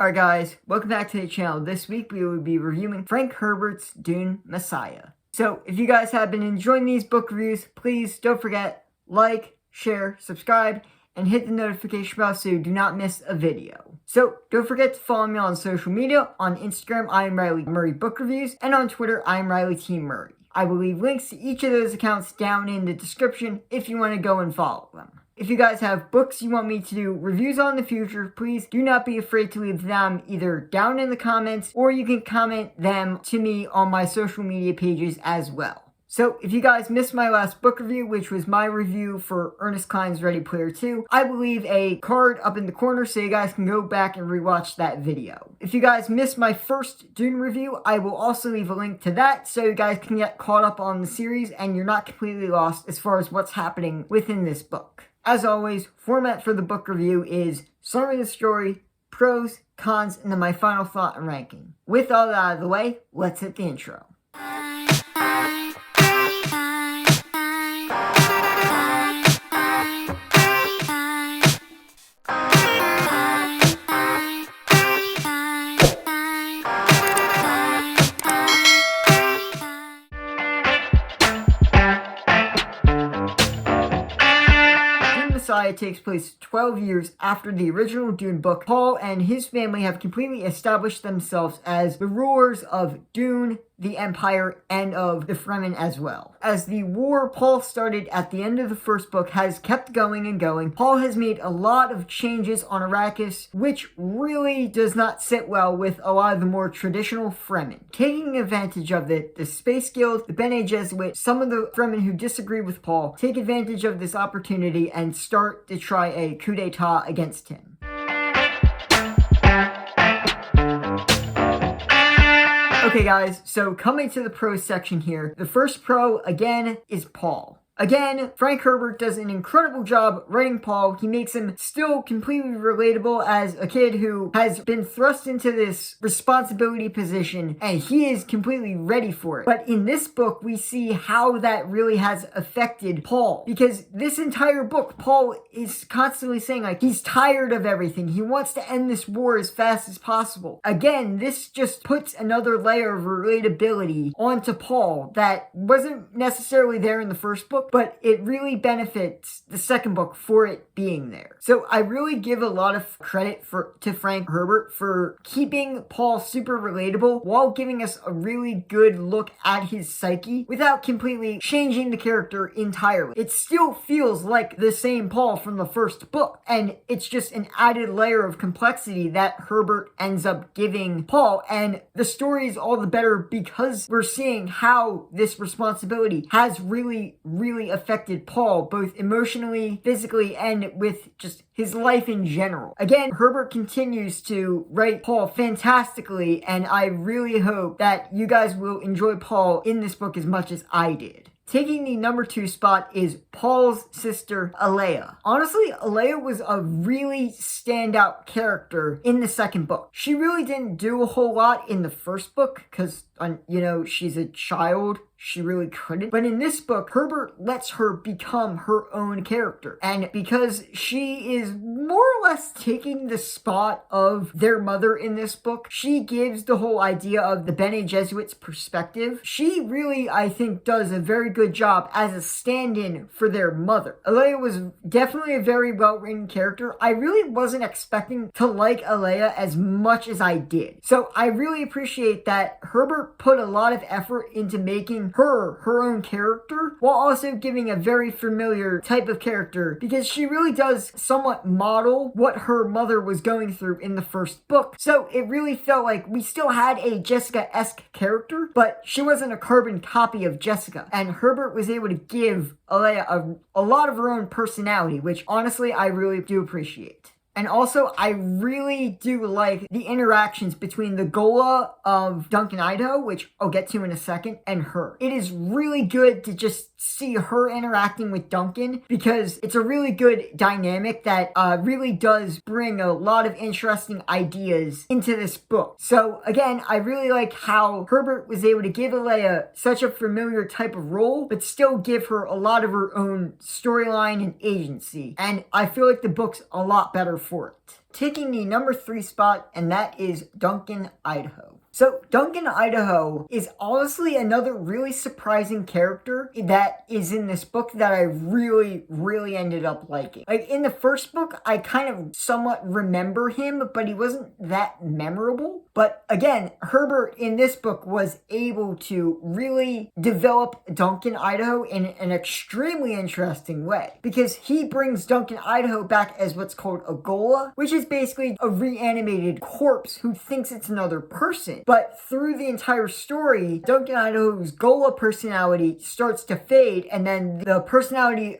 Alright guys, welcome back to the channel. This week we will be reviewing Frank Herbert's Dune Messiah. So if you guys have been enjoying these book reviews, please don't forget, like, share, subscribe, and hit the notification bell so you do not miss a video. So don't forget to follow me on social media. On Instagram, I am Riley Murray Book Reviews, and on Twitter, I am Riley T. Murray. I will leave links to each of those accounts down in the description if you want to go and follow them. If you guys have books you want me to do reviews on in the future, please do not be afraid to leave them either down in the comments or you can comment them to me on my social media pages as well. So if you guys missed my last book review, which was my review for Ernest Cline's Ready Player 2, I will leave a card up in the corner so you guys can go back and rewatch that video. If you guys missed my first Dune review, I will also leave a link to that so you guys can get caught up on the series and you're not completely lost as far as what's happening within this book. As always, format for the book review is summary of the story, pros, cons, and then my final thought and ranking. With all that out of the way, let's hit the intro. Messiah takes place 12 years after the original Dune book. Paul and his family have completely established themselves as the rulers of Dune, the Empire, and of the Fremen as well. As the war Paul started at the end of the first book has kept going and going, Paul has made a lot of changes on Arrakis, which really does not sit well with a lot of the more traditional Fremen. Taking advantage of it, the Space Guild, the Bene Gesserit, some of the Fremen who disagree with Paul, take advantage of this opportunity and start to try a coup d'etat against him. Okay guys, so coming to the pros section here, the first pro, again, is Paul. Again, Frank Herbert does an incredible job writing Paul. He makes him still completely relatable as a kid who has been thrust into this responsibility position and he is completely ready for it. But in this book, we see how that really has affected Paul. Because this entire book, Paul is constantly saying like he's tired of everything. He wants to end this war as fast as possible. Again, this just puts another layer of relatability onto Paul that wasn't necessarily there in the first book, but it really benefits the second book for it being there. So I really give a lot of credit to Frank Herbert for keeping Paul super relatable while giving us a really good look at his psyche without completely changing the character entirely. It still feels like the same Paul from the first book, and it's just an added layer of complexity that Herbert ends up giving Paul, and the story is all the better because we're seeing how this responsibility has really affected Paul, both emotionally, physically, and with just his life in general. Again, Herbert continues to write Paul fantastically, and I really hope that you guys will enjoy Paul in this book as much as I did. Taking the number 2 spot is Paul's sister, Alea. Honestly, Alea was a really standout character in the second book. She really didn't do a whole lot in the first book because, she's a child. She really couldn't. But in this book, Herbert lets her become her own character. And because she is more or less taking the spot of their mother in this book, she gives the whole idea of the Bene Gesserit's perspective. She really, I think, does a very good job as a stand-in for their mother. Alea was definitely a very well-written character. I really wasn't expecting to like Alea as much as I did. So I really appreciate that Herbert put a lot of effort into making her own character while also giving a very familiar type of character because she really does somewhat model what her mother was going through in the first book. So it really felt like we still had a Jessica-esque character, but she wasn't a carbon copy of Jessica. And Herbert was able to give Alea a lot of her own personality, which honestly I really do appreciate. And also, I really do like the interactions between the Gola of Duncan Idaho, which I'll get to in a second, and her. It is really good to just see her interacting with Duncan because it's a really good dynamic that really does bring a lot of interesting ideas into this book. So again, I really like how Herbert was able to give Alea such a familiar type of role, but still give her a lot of her own storyline and agency. And I feel like the book's a lot better for it. taking the number 3 spot, and that is Duncan, Idaho. So, Duncan, Idaho is honestly another really surprising character that is in this book that I really ended up liking. Like, in the first book, I kind of somewhat remember him, but he wasn't that memorable. But again, Herbert in this book was able to really develop Duncan, Idaho in an extremely interesting way, because he brings Duncan, Idaho back as what's called a Gola, which is basically a reanimated corpse who thinks it's another person. But through the entire story, Duncan, Idaho's Gola personality starts to fade, and then the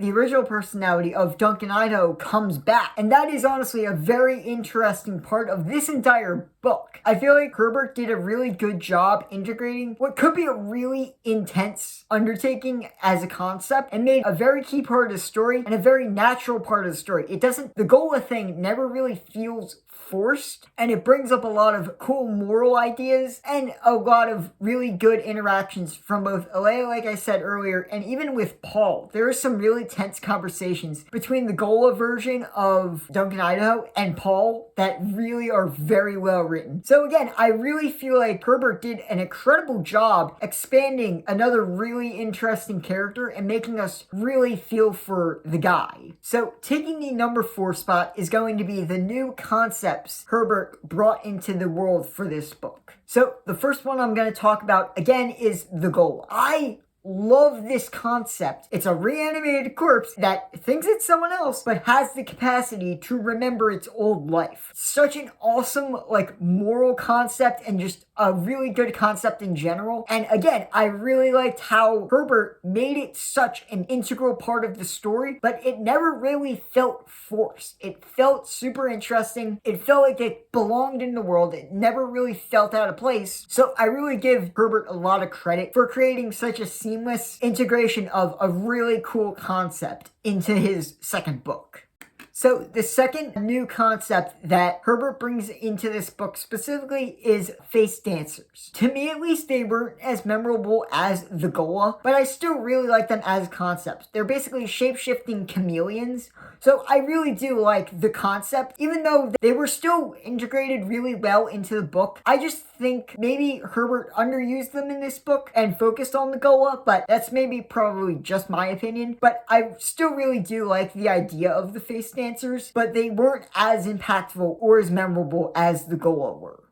original personality of Duncan, Idaho comes back. And that is honestly a very interesting part of this entire book. I feel like Herbert did a really good job integrating what could be a really intense undertaking as a concept and made a very key part of the story and a very natural part of the story. The Gola thing never really feels forced, and it brings up a lot of cool moral ideas and a lot of really good interactions from both Alea, like I said earlier, and even with Paul. There are some really tense conversations between the Gola version of Duncan, Idaho and Paul that really are very well written. So again, I really feel like Herbert did an incredible job expanding another really interesting character and making us really feel for the guy. So taking the number 4 spot is going to be the new concepts Herbert brought into the world for this book. So the first one I'm going to talk about again is the Gola. I love this concept. It's a reanimated corpse that thinks it's someone else, but has the capacity to remember its old life. Such an awesome, moral concept, and just a really good concept in general. And again, I really liked how Herbert made it such an integral part of the story, but it never really felt forced. It felt super interesting. It felt like it belonged in the world. It never really felt out of place. So I really give Herbert a lot of credit for creating such a seamless integration of a really cool concept into his second book. So the second new concept that Herbert brings into this book specifically is face dancers. To me at least, they weren't as memorable as the Gola, but I still really like them as concepts. They're basically shape-shifting chameleons. So I really do like the concept, even though they were still integrated really well into the book. I just think maybe Herbert underused them in this book and focused on the Gola, but that's maybe probably just my opinion. But I still really do like the idea of the face dancers, but they weren't as impactful or as memorable as the Gola were.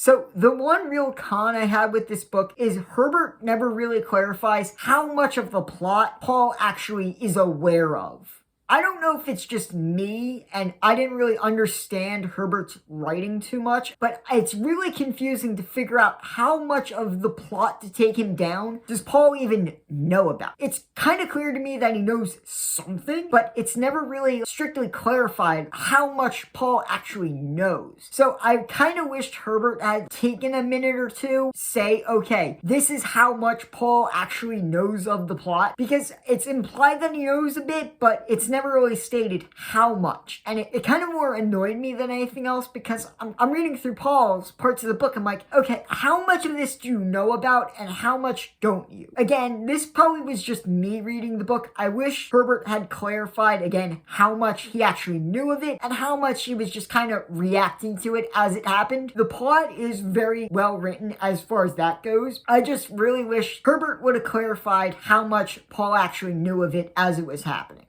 So the one real con I had with this book is Herbert never really clarifies how much of the plot Paul actually is aware of. I don't know if it's just me and I didn't really understand Herbert's writing too much, but it's really confusing to figure out how much of the plot to take him down does Paul even know about. It's kind of clear to me that he knows something, but it's never really strictly clarified how much Paul actually knows. So I kind of wished Herbert had taken a minute or two, say, okay, this is how much Paul actually knows of the plot, because it's implied that he knows a bit, but it's never really stated how much. And it kind of more annoyed me than anything else, because I'm reading through Paul's parts of the book. I'm like, okay, how much of this do you know about and how much don't you? Again, this probably was just me reading the book. I wish Herbert had clarified again how much he actually knew of it and how much he was just kind of reacting to it as it happened. The plot is very well written as far as that goes. I just really wish Herbert would have clarified how much Paul actually knew of it as it was happening.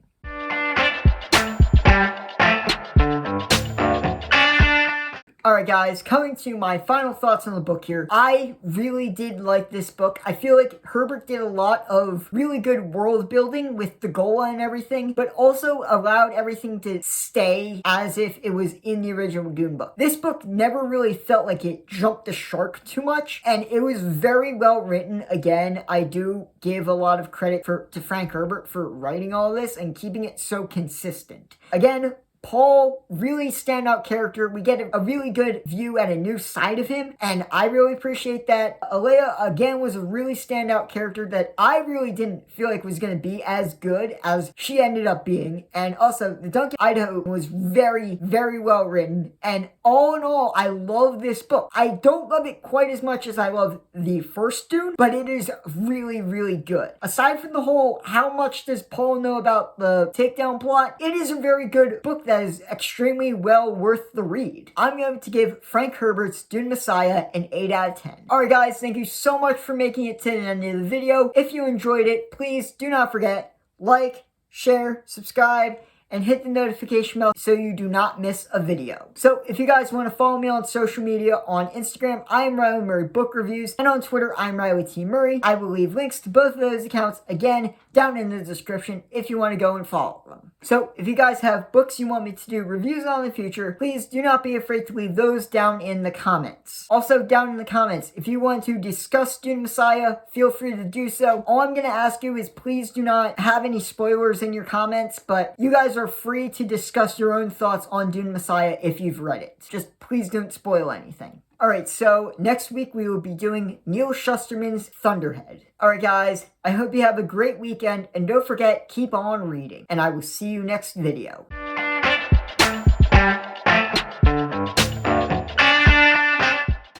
Alright guys, coming to my final thoughts on the book here. I really did like this book. I feel like Herbert did a lot of really good world building with the Gola and everything, but also allowed everything to stay as if it was in the original Dune book. This book never really felt like it jumped the shark too much, and it was very well written. Again, I do give a lot of credit to Frank Herbert for writing all this and keeping it so consistent. Again, Paul, really standout character. We get a really good view at a new side of him, and I really appreciate that. Alea, again, was a really standout character that I really didn't feel like was going to be as good as she ended up being. And also, the Duncan Idaho was very, very well written, and all in all, I love this book. I don't love it quite as much as I love the first Dune, but it is really, really good. Aside from the whole, how much does Paul know about the takedown plot, it is a very good book that is extremely well worth the read. I'm going to give Frank Herbert's Dune Messiah an 8 out of 10. Alright guys, thank you so much for making it to the end of the video. If you enjoyed it, please do not forget, like, share, subscribe, and hit the notification bell so you do not miss a video. So if you guys want to follow me on social media, on Instagram, I am Riley Murray Book Reviews, and on Twitter, I'm Riley T. Murray. I will leave links to both of those accounts, again, down in the description if you want to go and follow them. So if you guys have books you want me to do reviews on in the future, please do not be afraid to leave those down in the comments. Also, down in the comments, if you want to discuss Dune Messiah, feel free to do so. All I'm going to ask you is please do not have any spoilers in your comments, but you guys are free to discuss your own thoughts on Dune Messiah if you've read it. Just please don't spoil anything. Alright, so next week we will be doing Neil Shusterman's Thunderhead. Alright guys, I hope you have a great weekend, and don't forget, keep on reading, and I will see you next video.